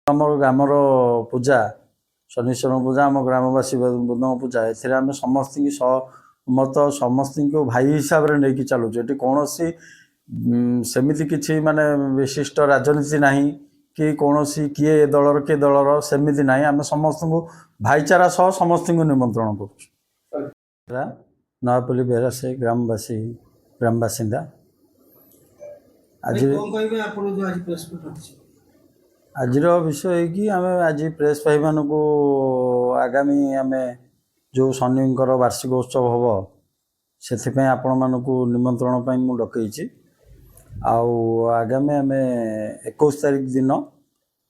आमर ग्रामर पूजा शनीश्वर पूजा आम ग्रामवासी बुद्ध पूजा एम समस्त की सहमत समस्त को भाई हिसाब से नहीं चलुँ ये कौन सेमती किसी माने विशिष्ट राजनीति ना कि कौन किए दलर किए दलर सेमती ना आम समस्त को भाईचारा सह समस्त को निमंत्रण कर नयापल्ली बेहरा से ग्रामवासी ग्राम बासिंदा आज आज विषय है कि आम आज प्रेस भाई मान को आगामी आम जो शनिकर वार्षिक उत्सव हम से आपण मानक निमंत्रण पर मुझे डकई आगामी आम 21 तारिख दिन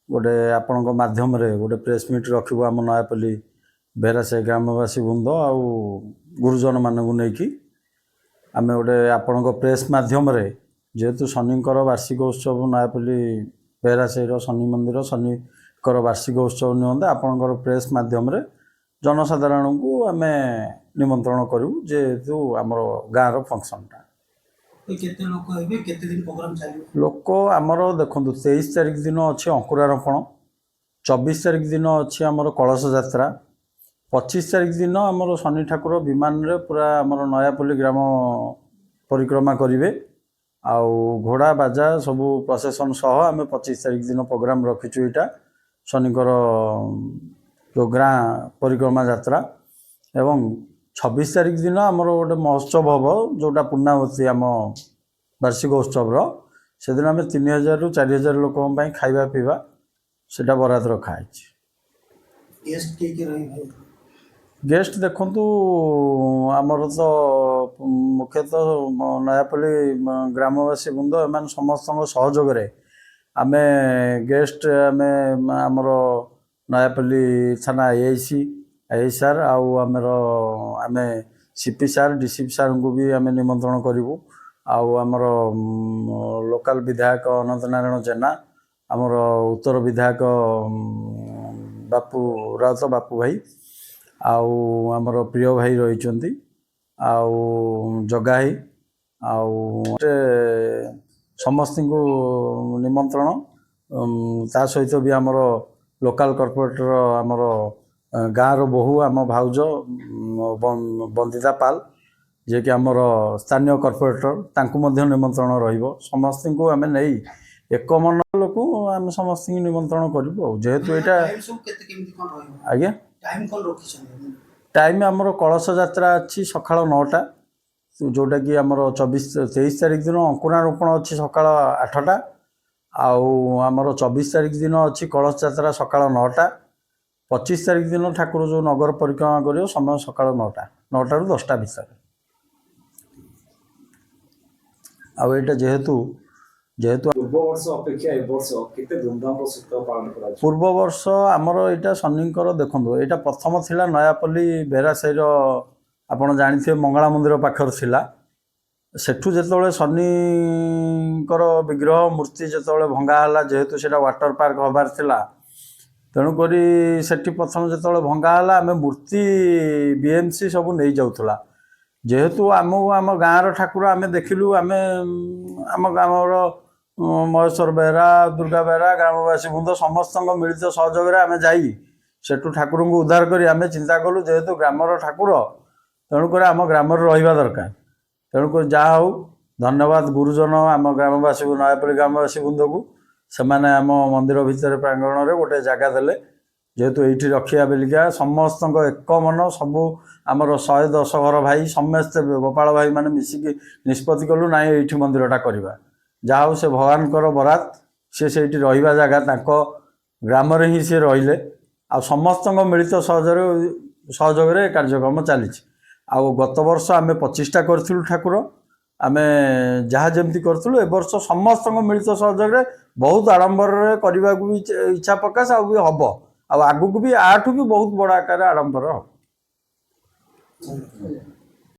गोटे आपण मध्यम गोटे प्रेस मीट रखू आम नयापल्ली बेहरा से ग्रामवासी बृंद आउ गुरुजन मानक नहीं आम गोटे आपण प्रेस मध्यम जेहेतु शनिकर वार्षिक उत्सव नयापल्ली बेहरा से शनि मंदिर शनिकर वार्षिक उत्सव निमंते आपणकर प्रेस मध्यम जनसाधारण को आम निमंत्रण करूँ जेहेतु आमर गाँव फंक्शनटा लोक आमर देखो 23 तारिख दिन अच्छे अंकुरारोपण 24 तारिख दिन अच्छे आमर कलश यात्रा 25 तारिख दिन आमर शनि ठाकुर विमान रे पूरा आमर नयापल्ली ग्राम परिक्रमा करेंगे आउ घोड़ा बाजा सबू प्रसेसन सह आम 25 तारिख दिन प्रोग्राम रखीचु यहाँ शनिकर जो ग्रां परिक्रमा यात्रा एवं 26 तारिख दिन आमर गोटे महोत्सव हम जोटा पूर्णावती आम वार्षिक उत्सव से दिन आम 3000 ରୁ 4000 लोक खाଇବା पीवा से बराद रखाई गेस्ट देखु आमर तो मुख्यतः नयापल्ली ग्रामवासी बृंद एम समस्त सहयोग आम गेस्ट आम आमर नयापल्ली थाना आई सार आमर आम सीपी सार डीसीपी सार को भी आम निमंत्रण करूँ आमर लोकल विधायक अनंत नारायण जेना आमर उत्तर विधायक बापू राउत बापू भाई आमर प्रिय भाई रही जगाई समस्त को निमंत्रण ता सहित भी आमर लोकल कॉर्पोरेटर आमर गाँव बहु आम भाउज बंदिता पाल जे कि आमर स्थानीय कॉर्पोरेटर तांकु निमंत्रण रहिबो समस्त को आम नहीं एक मन लोक आम समस्त निमंत्रण करूँ जेहेतु यहाँ आज्ञा टाइम आमर कलश यात्रा अच्छी सका 9टा जोटा कि आमर 23 तारिख दिन अंकुरारोपण अच्छी सका 8टा आमर 24 तारिख दिन अच्छी कलश यात्रा सका 9टा 25 तारिख दिन ठाकुर जो नगर परिक्रमा कर समय सका 9टा ରୁ 10टा भितर आईटा जेहेतु पूर्व वर्ष अपेक्षा ए वर्ष केते धूमधाम सहित पालन करा पूर्व वर्ष आमर यहाँ शनिकर देखो यहाँ प्रथम थिला नयापल्ली बेहरा साईर आपड़ जानी मंगला मंदिर पाखर थिला सेठू जिते शनिकर विग्रह मूर्ति जिते भंगाला जेहेतु से वाटर पार्क हबार थिला तेणुक सेठी प्रथम जिते भंगाला आम मूर्ति बीएमसी सब नहीं जाऊला जेहेतु आम गाँव ठाकुर आम देखिलु आम ग्रामर महेश्वर बेहरा दुर्गा बेहरा ग्रामवासी बृंद समस्त मिलित सहयोग आम जाठू ठाकुर को उद्धार कर आम चिंता कलु जेहेतु ग्रामर ठाकुर तेणुक आम ग्राम रहा दरकार तेणुक जहाँ हो धन्यवाद गुरुजन आम ग्रामवासी नयापल्ली ग्रामवासी बृंद को सेमाने आम मंदिर भितर प्रांगण में गोटे जगह देले जेहेतु ये रखा बेलिका समस्त एक मन सबू आमर 110 घर भाई समस्ते गोपाल भाई मैंने मिसिकी निष्पत्ति कलु ना ये मंदिरटा करवा जहाँ हो से भगवान बरात सी से रहा जगह ग्राम ही सी रहिले आ समस्त मिलित सहयोग कार्यक्रम चली गत वर्ष आम 25टा करूँ ठाकुर आम जहाँ जमी करूँ ए वर्ष समस्त मिलित सहयोग बहुत आडंबर करने को भी इच्छा प्रकाश आ हम आगू भी आठू भी बहुत बड़ा आकार आडंबर हम